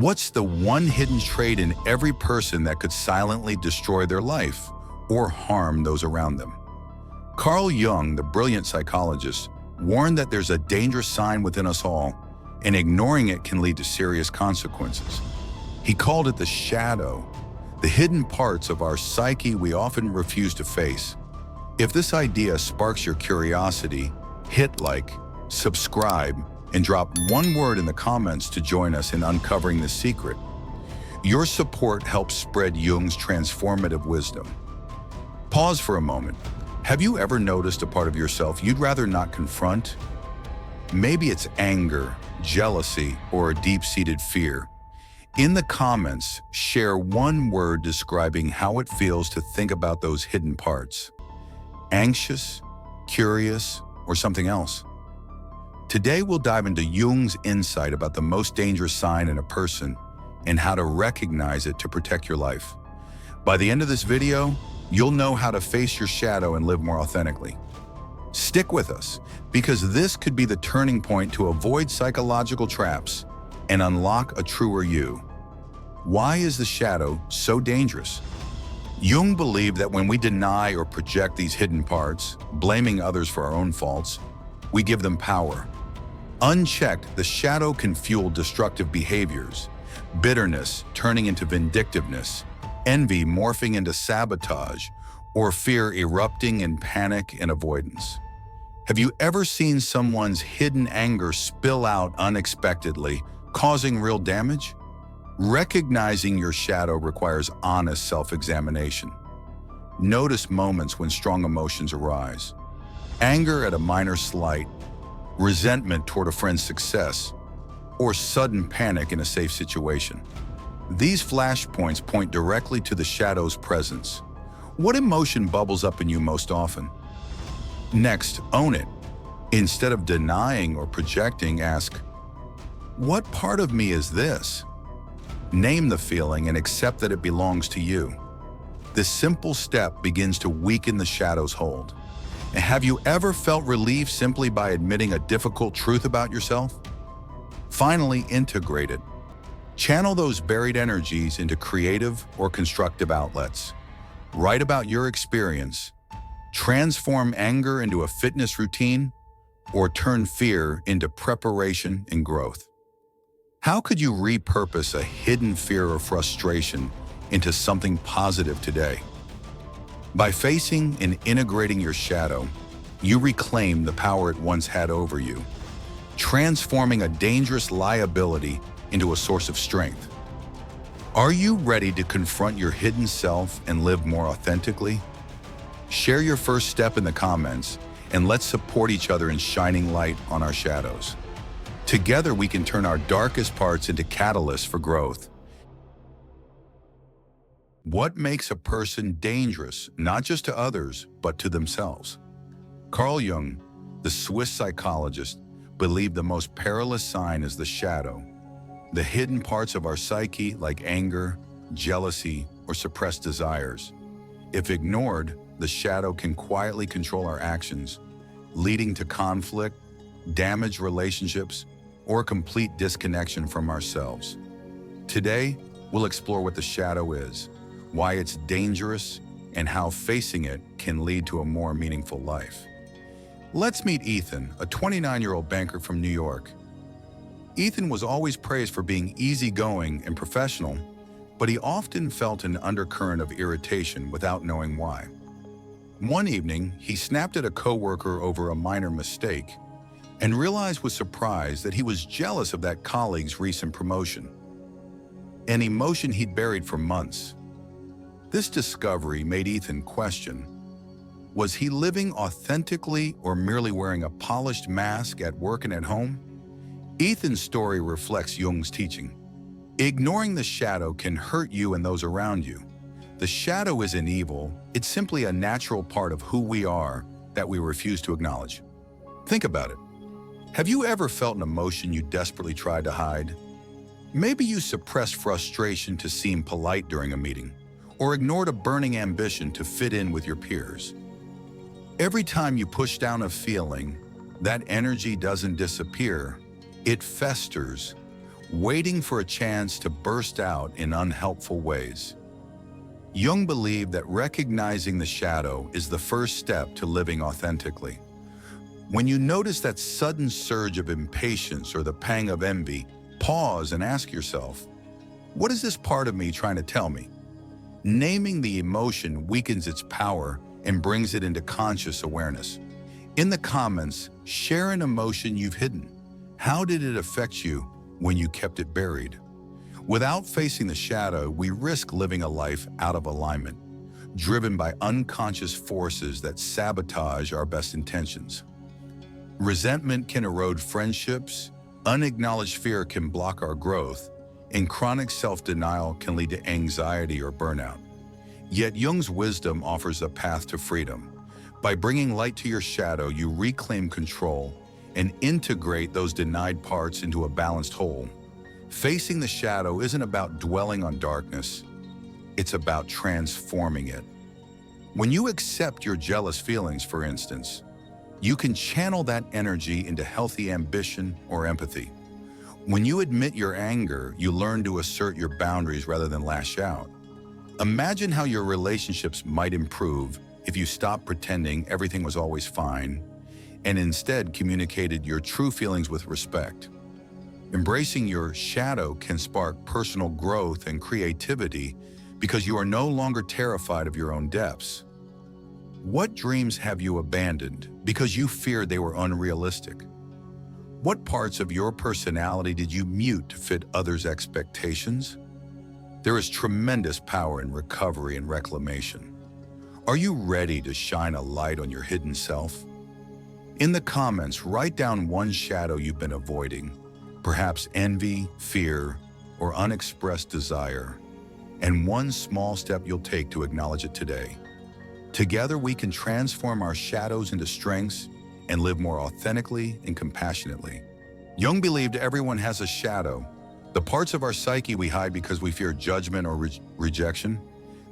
What's the one hidden trait in every person that could silently destroy their life or harm those around them? Carl Jung, the brilliant psychologist, warned that there's a dangerous sign within us all, and ignoring it can lead to serious consequences. He called it the shadow, the hidden parts of our psyche we often refuse to face. If this idea sparks your curiosity, hit like, subscribe, and drop one word in the comments to join us in uncovering the secret. Your support helps spread Jung's transformative wisdom. Pause for a moment. Have you ever noticed a part of yourself you'd rather not confront? Maybe it's anger, jealousy, or a deep-seated fear. In the comments, share one word describing how it feels to think about those hidden parts. Anxious, curious, or something else. Today we'll dive into Jung's insight about the most dangerous sign in a person and how to recognize it to protect your life. By the end of this video, you'll know how to face your shadow and live more authentically. Stick with us, because this could be the turning point to avoid psychological traps and unlock a truer you. Why is the shadow so dangerous? Jung believed that when we deny or project these hidden parts, blaming others for our own faults, we give them power. Unchecked, the shadow can fuel destructive behaviors, bitterness turning into vindictiveness, envy morphing into sabotage, or fear erupting in panic and avoidance. Have you ever seen someone's hidden anger spill out unexpectedly, causing real damage? Recognizing your shadow requires honest self-examination. Notice moments when strong emotions arise. Anger at a minor slight, resentment toward a friend's success, or sudden panic in a safe situation. These flashpoints point directly to the shadow's presence. What emotion bubbles up in you most often? Next, own it. Instead of denying or projecting, ask, what part of me is this? Name the feeling and accept that it belongs to you. This simple step begins to weaken the shadow's hold. And have you ever felt relief simply by admitting a difficult truth about yourself? Finally, integrate it. Channel those buried energies into creative or constructive outlets. Write about your experience. Transform anger into a fitness routine, or turn fear into preparation and growth. How could you repurpose a hidden fear or frustration into something positive today? By facing and integrating your shadow, you reclaim the power it once had over you, transforming a dangerous liability into a source of strength. Are you ready to confront your hidden self and live more authentically? Share your first step in the comments, and let's support each other in shining light on our shadows. Together we can turn our darkest parts into catalysts for growth. What makes a person dangerous, not just to others, but to themselves? Carl Jung, the Swiss psychologist, believed the most perilous sign is the shadow, the hidden parts of our psyche like anger, jealousy, or suppressed desires. If ignored, the shadow can quietly control our actions, leading to conflict, damaged relationships, or complete disconnection from ourselves. Today, we'll explore what the shadow is, why it's dangerous, and how facing it can lead to a more meaningful life. Let's meet Ethan, a 29-year-old banker from New York. Ethan was always praised for being easygoing and professional, but he often felt an undercurrent of irritation without knowing why. One evening, he snapped at a coworker over a minor mistake and realized with surprise that he was jealous of that colleague's recent promotion, an emotion he'd buried for months. This discovery made Ethan question, was he living authentically or merely wearing a polished mask at work and at home? Ethan's story reflects Jung's teaching. Ignoring the shadow can hurt you and those around you. The shadow isn't evil, it's simply a natural part of who we are that we refuse to acknowledge. Think about it. Have you ever felt an emotion you desperately tried to hide? Maybe you suppressed frustration to seem polite during a meeting, or ignored a burning ambition to fit in with your peers. Every time you push down a feeling, that energy doesn't disappear, it festers. waiting for a chance to burst out in unhelpful ways. Jung believed that recognizing the shadow is the first step to living authentically. When you notice that sudden surge of impatience or the pang of envy, pause and ask yourself, what is this part of me trying to tell me? Naming the emotion weakens its power and brings it into conscious awareness. In the comments, share an emotion you've hidden. How did it affect you when you kept it buried? Without facing the shadow, we risk living a life out of alignment, driven by unconscious forces that sabotage our best intentions. Resentment can erode friendships, unacknowledged fear can block our growth, and chronic self-denial can lead to anxiety or burnout. Yet Jung's wisdom offers a path to freedom. By bringing light to your shadow, you reclaim control and integrate those denied parts into a balanced whole. Facing the shadow isn't about dwelling on darkness, it's about transforming it. When you accept your jealous feelings, for instance, you can channel that energy into healthy ambition or empathy. When you admit your anger, you learn to assert your boundaries rather than lash out. Imagine how your relationships might improve if you stopped pretending everything was always fine and instead communicated your true feelings with respect. Embracing your shadow can spark personal growth and creativity because you are no longer terrified of your own depths. What dreams have you abandoned because you feared they were unrealistic? What parts of your personality did you mute to fit others' expectations? There is tremendous power in recovery and reclamation. Are you ready to shine a light on your hidden self? In the comments, write down one shadow you've been avoiding, perhaps envy, fear, or unexpressed desire, and one small step you'll take to acknowledge it today. Together, we can transform our shadows into strengths and live more authentically and compassionately. Jung believed everyone has a shadow, the parts of our psyche we hide because we fear judgment or rejection.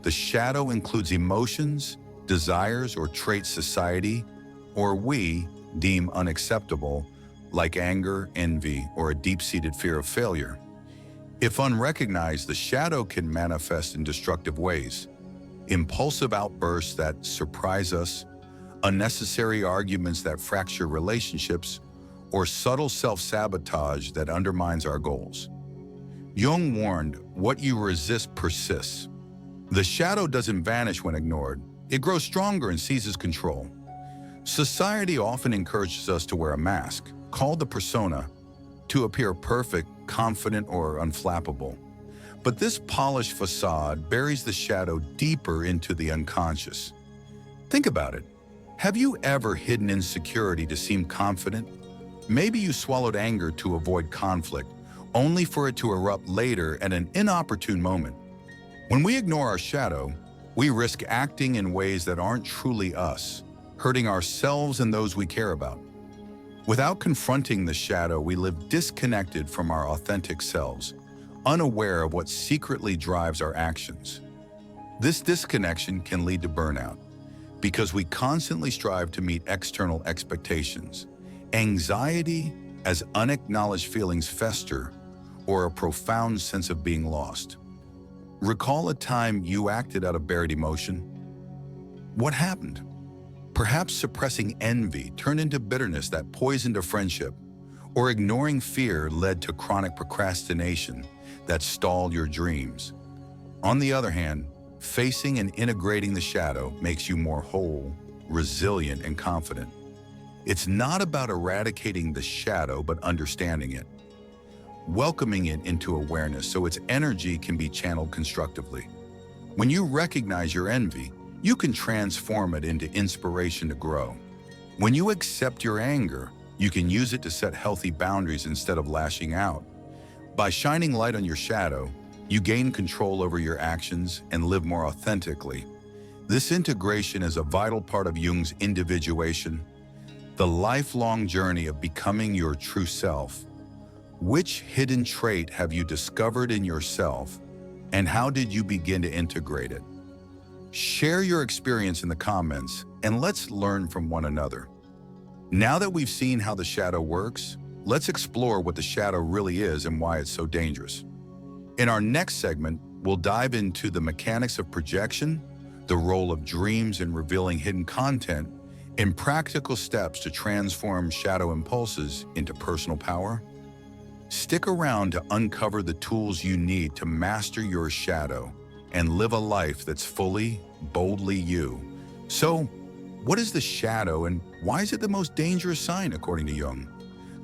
The shadow includes emotions, desires, or traits society, or we deem unacceptable, like anger, envy, or a deep-seated fear of failure. If unrecognized, the shadow can manifest in destructive ways. Impulsive outbursts that surprise us, unnecessary arguments that fracture relationships, or subtle self-sabotage that undermines our goals. Jung warned, what you resist persists. The shadow doesn't vanish when ignored. It grows stronger and seizes control. Society often encourages us to wear a mask, called the persona, to appear perfect, confident, or unflappable. But this polished facade buries the shadow deeper into the unconscious. Think about it. Have you ever hidden insecurity to seem confident? Maybe you swallowed anger to avoid conflict, only for it to erupt later at an inopportune moment. When we ignore our shadow, we risk acting in ways that aren't truly us, hurting ourselves and those we care about. Without confronting the shadow, we live disconnected from our authentic selves, unaware of what secretly drives our actions. This disconnection can lead to burnout because we constantly strive to meet external expectations. Anxiety as unacknowledged feelings fester, or a profound sense of being lost. Recall a time you acted out of buried emotion. What happened? Perhaps suppressing envy turned into bitterness that poisoned a friendship, or ignoring fear led to chronic procrastination that stalled your dreams. On the other hand, facing and integrating the shadow makes you more whole, resilient, and confident. It's not about eradicating the shadow, but understanding it, welcoming it into awareness so its energy can be channeled constructively. When you recognize your envy, you can transform it into inspiration to grow. When you accept your anger, you can use it to set healthy boundaries instead of lashing out. By shining light on your shadow, you gain control over your actions and live more authentically. This integration is a vital part of Jung's individuation, the lifelong journey of becoming your true self. Which hidden trait have you discovered in yourself, and how did you begin to integrate it? Share your experience in the comments, and let's learn from one another. Now that we've seen how the shadow works, let's explore what the shadow really is and why it's so dangerous. In our next segment, we'll dive into the mechanics of projection, the role of dreams in revealing hidden content, and practical steps to transform shadow impulses into personal power. Stick around to uncover the tools you need to master your shadow and live a life that's fully, boldly you. So, what is the shadow and why is it the most dangerous sign, according to Jung?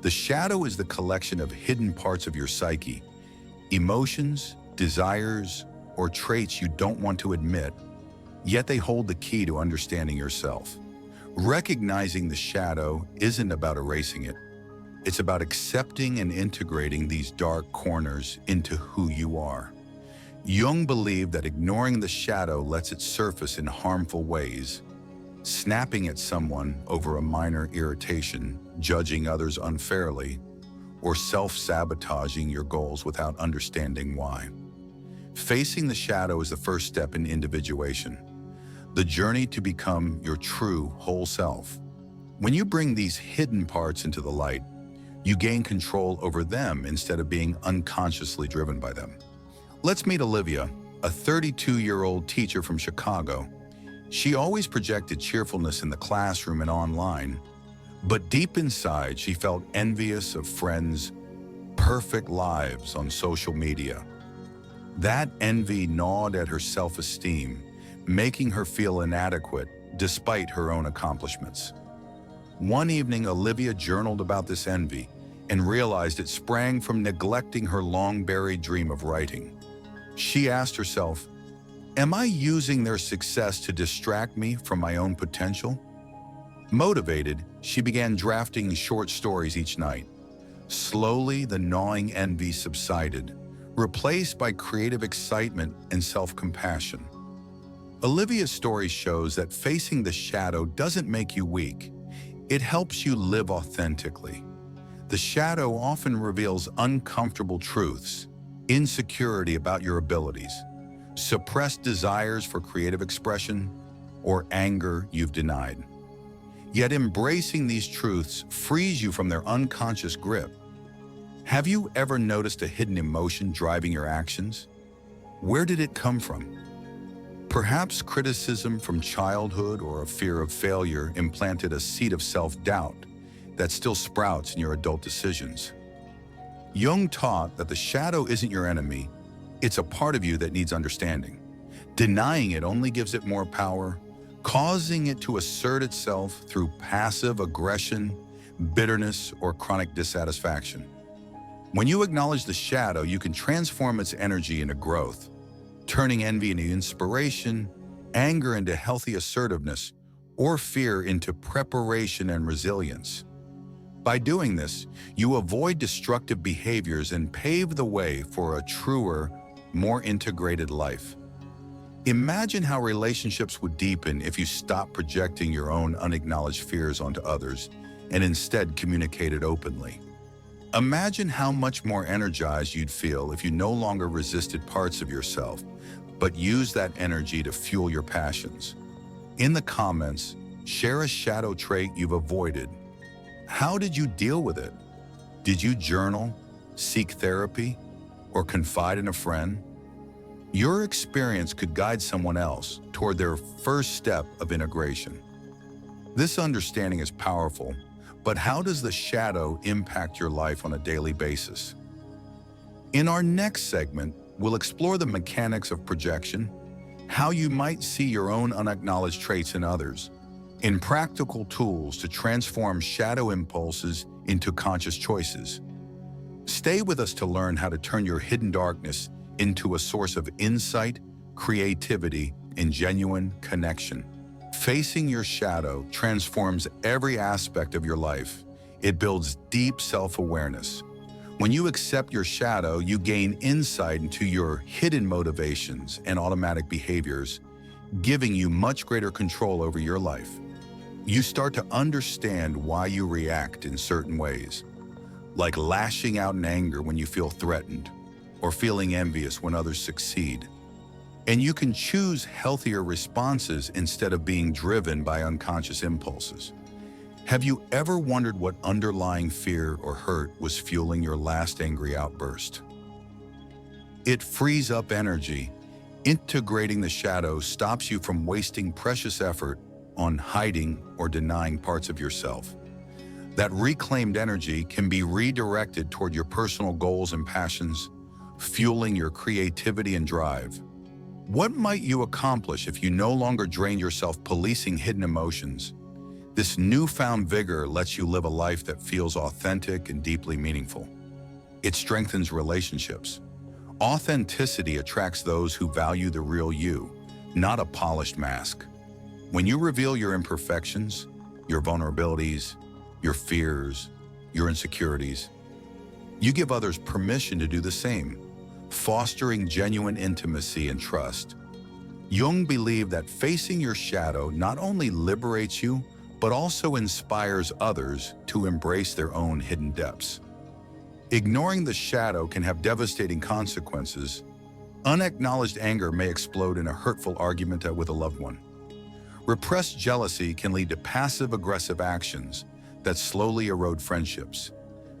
The shadow is the collection of hidden parts of your psyche, emotions, desires, or traits you don't want to admit, yet they hold the key to understanding yourself. Recognizing the shadow isn't about erasing it. It's about accepting and integrating these dark corners into who you are. Jung believed that ignoring the shadow lets it surface in harmful ways, snapping at someone over a minor irritation, judging others unfairly, or self-sabotaging your goals without understanding why. Facing the shadow is the first step in individuation, the journey to become your true whole self. When you bring these hidden parts into the light, you gain control over them instead of being unconsciously driven by them. Let's meet Olivia, a 32-year-old teacher from Chicago. She always projected cheerfulness in the classroom and online, but deep inside she felt envious of friends' perfect lives on social media. That envy gnawed at her self-esteem, making her feel inadequate despite her own accomplishments. One evening, Olivia journaled about this envy and realized it sprang from neglecting her long-buried dream of writing. She asked herself, "Am I using their success to distract me from my own potential?" Motivated, she began drafting short stories each night. Slowly, the gnawing envy subsided, replaced by creative excitement and self-compassion. Olivia's story shows that facing the shadow doesn't make you weak. It helps you live authentically. The shadow often reveals uncomfortable truths, insecurity about your abilities, suppressed desires for creative expression, or anger you've denied. Yet embracing these truths frees you from their unconscious grip. Have you ever noticed a hidden emotion driving your actions? Where did it come from? Perhaps criticism from childhood or a fear of failure implanted a seed of self-doubt that still sprouts in your adult decisions. Jung taught that the shadow isn't your enemy, it's a part of you that needs understanding. Denying it only gives it more power, causing it to assert itself through passive aggression, bitterness, or chronic dissatisfaction. When you acknowledge the shadow, you can transform its energy into growth, turning envy into inspiration, anger into healthy assertiveness, or fear into preparation and resilience. By doing this, you avoid destructive behaviors and pave the way for a truer, more integrated life. Imagine how relationships would deepen if you stopped projecting your own unacknowledged fears onto others and instead communicated openly. Imagine how much more energized you'd feel if you no longer resisted parts of yourself, but used that energy to fuel your passions. In the comments, share a shadow trait you've avoided. How did you deal with it? Did you journal, seek therapy, or confide in a friend? Your experience could guide someone else toward their first step of integration. This understanding is powerful, but how does the shadow impact your life on a daily basis? In our next segment, we'll explore the mechanics of projection, how you might see your own unacknowledged traits in others, and practical tools to transform shadow impulses into conscious choices. Stay with us to learn how to turn your hidden darkness into a source of insight, creativity, and genuine connection. Facing your shadow transforms every aspect of your life. It builds deep self-awareness. When you accept your shadow, you gain insight into your hidden motivations and automatic behaviors, giving you much greater control over your life. You start to understand why you react in certain ways, like lashing out in anger when you feel threatened, or feeling envious when others succeed. And you can choose healthier responses instead of being driven by unconscious impulses. Have you ever wondered what underlying fear or hurt was fueling your last angry outburst? It frees up energy. Integrating the shadow stops you from wasting precious effort on hiding or denying parts of yourself. That reclaimed energy can be redirected toward your personal goals and passions, fueling your creativity and drive. What might you accomplish if you no longer drain yourself policing hidden emotions? This newfound vigor lets you live a life that feels authentic and deeply meaningful. It strengthens relationships. Authenticity attracts those who value the real you, not a polished mask. When you reveal your imperfections, your vulnerabilities, your fears, your insecurities, you give others permission to do the same, fostering genuine intimacy and trust. Jung believed that facing your shadow not only liberates you, but also inspires others to embrace their own hidden depths. Ignoring the shadow can have devastating consequences. Unacknowledged anger may explode in a hurtful argument with a loved one. Repressed jealousy can lead to passive-aggressive actions that slowly erode friendships.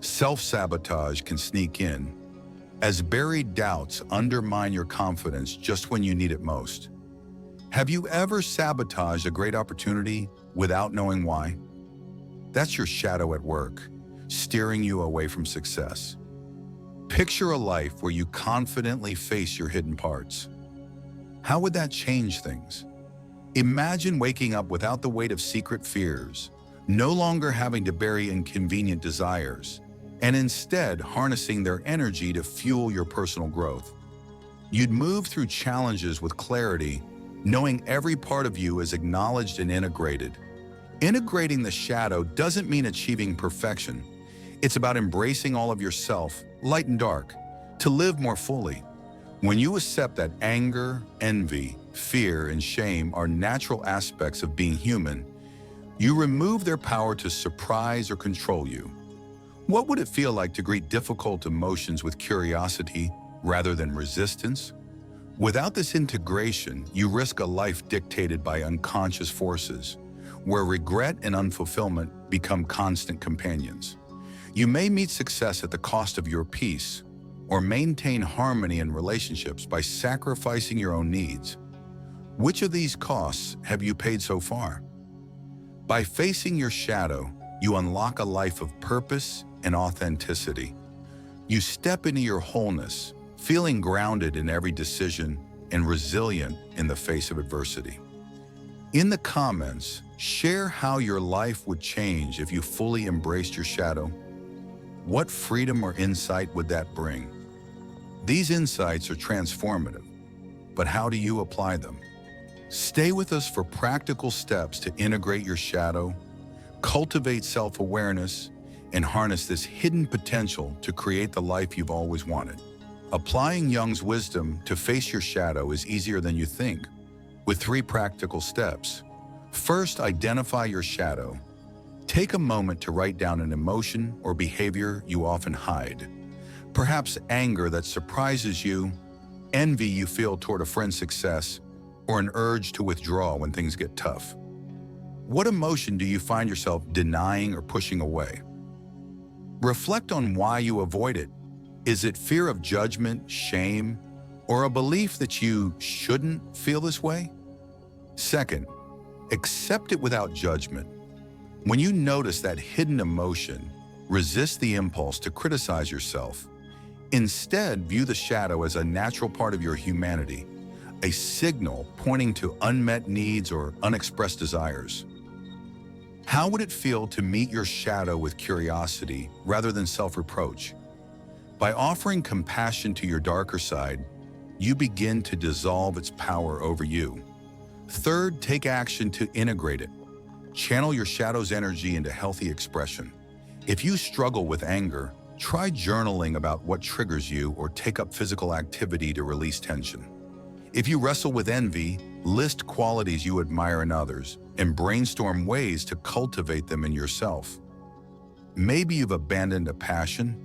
Self-sabotage can sneak in, as buried doubts undermine your confidence just when you need it most. Have you ever sabotaged a great opportunity without knowing why? That's your shadow at work, steering you away from success. Picture a life where you confidently face your hidden parts. How would that change things? Imagine waking up without the weight of secret fears, no longer having to bury inconvenient desires, and instead harnessing their energy to fuel your personal growth. You'd move through challenges with clarity, knowing every part of you is acknowledged and integrated. Integrating the shadow doesn't mean achieving perfection. It's about embracing all of yourself, light and dark, to live more fully. When you accept that anger, envy, fear, and shame are natural aspects of being human, you remove their power to surprise or control you. What would it feel like to greet difficult emotions with curiosity rather than resistance? Without this integration, you risk a life dictated by unconscious forces, where regret and unfulfillment become constant companions. You may meet success at the cost of your peace, or maintain harmony in relationships by sacrificing your own needs. Which of these costs have you paid so far? By facing your shadow, you unlock a life of purpose and authenticity. You step into your wholeness, feeling grounded in every decision and resilient in the face of adversity. In the comments, share how your life would change if you fully embraced your shadow. What freedom or insight would that bring? These insights are transformative, but how do you apply them? Stay with us for practical steps to integrate your shadow, cultivate self-awareness, and harness this hidden potential to create the life you've always wanted. Applying Jung's wisdom to face your shadow is easier than you think, with 3 practical steps. First, identify your shadow. Take a moment to write down an emotion or behavior you often hide. Perhaps anger that surprises you, envy you feel toward a friend's success, or an urge to withdraw when things get tough. What emotion do you find yourself denying or pushing away? Reflect on why you avoid it. Is it fear of judgment, shame, or a belief that you shouldn't feel this way? Second, accept it without judgment. When you notice that hidden emotion, resist the impulse to criticize yourself. Instead, view the shadow as a natural part of your humanity, a signal pointing to unmet needs or unexpressed desires. How would it feel to meet your shadow with curiosity rather than self-reproach? By offering compassion to your darker side, you begin to dissolve its power over you. Third, take action to integrate it. Channel your shadow's energy into healthy expression. If you struggle with anger, try journaling about what triggers you or take up physical activity to release tension. If you wrestle with envy, list qualities you admire in others and brainstorm ways to cultivate them in yourself. Maybe you've abandoned a passion.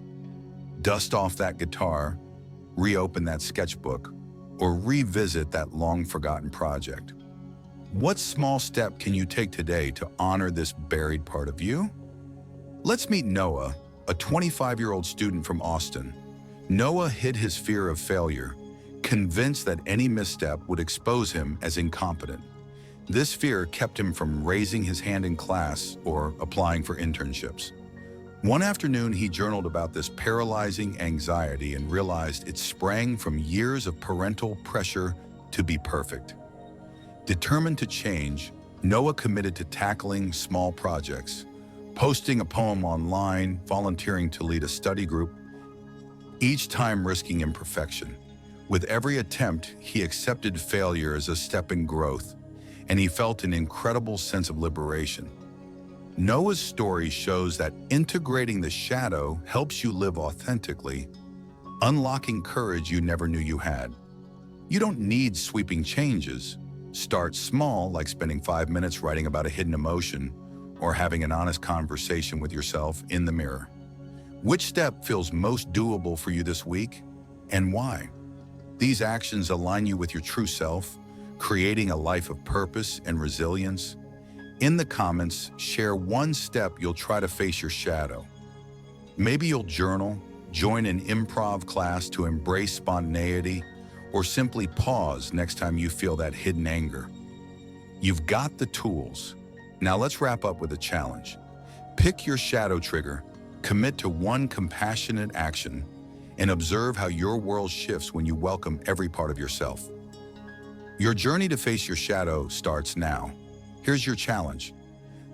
Dust off that guitar, reopen that sketchbook, or revisit that long-forgotten project. What small step can you take today to honor this buried part of you? Let's meet Noah, a 25-year-old student from Austin. Noah hid his fear of failure, convinced that any misstep would expose him as incompetent. This fear kept him from raising his hand in class or applying for internships. One afternoon, he journaled about this paralyzing anxiety and realized it sprang from years of parental pressure to be perfect. Determined to change, Noah committed to tackling small projects, posting a poem online, volunteering to lead a study group, each time risking imperfection. With every attempt, he accepted failure as a step in growth, and he felt an incredible sense of liberation. Noah's story shows that integrating the shadow helps you live authentically, unlocking courage you never knew you had. You don't need sweeping changes. Start small, like spending 5 minutes writing about a hidden emotion or having an honest conversation with yourself in the mirror. Which step feels most doable for you this week, and why? These actions align you with your true self, creating a life of purpose and resilience. In the comments, share one step you'll try to face your shadow. Maybe you'll journal, join an improv class to embrace spontaneity, or simply pause next time you feel that hidden anger. You've got the tools. Now let's wrap up with a challenge. Pick your shadow trigger, commit to one compassionate action, and observe how your world shifts when you welcome every part of yourself. Your journey to face your shadow starts now. Here's your challenge.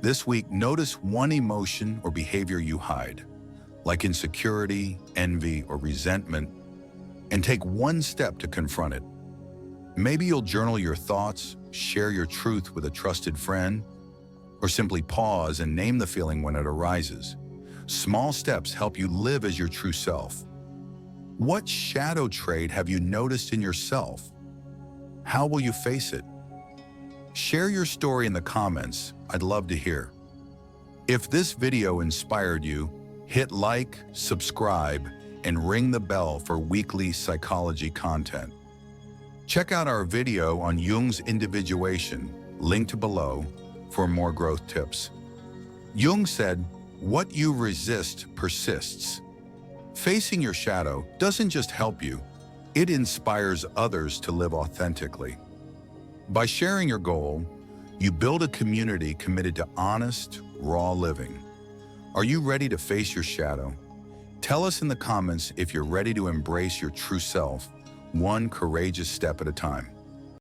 This week, notice one emotion or behavior you hide, like insecurity, envy, or resentment, and take one step to confront it. Maybe you'll journal your thoughts, share your truth with a trusted friend, or simply pause and name the feeling when it arises. Small steps help you live as your true self. What shadow trait have you noticed in yourself? How will you face it? Share your story in the comments. I'd love to hear. If this video inspired you, hit like, subscribe, and ring the bell for weekly psychology content. Check out our video on Jung's individuation, linked below, for more growth tips. Jung said, "What you resist persists." Facing your shadow doesn't just help you, it inspires others to live authentically. By sharing your goal, you build a community committed to honest, raw living. Are you ready to face your shadow? Tell us in the comments if you're ready to embrace your true self, one courageous step at a time.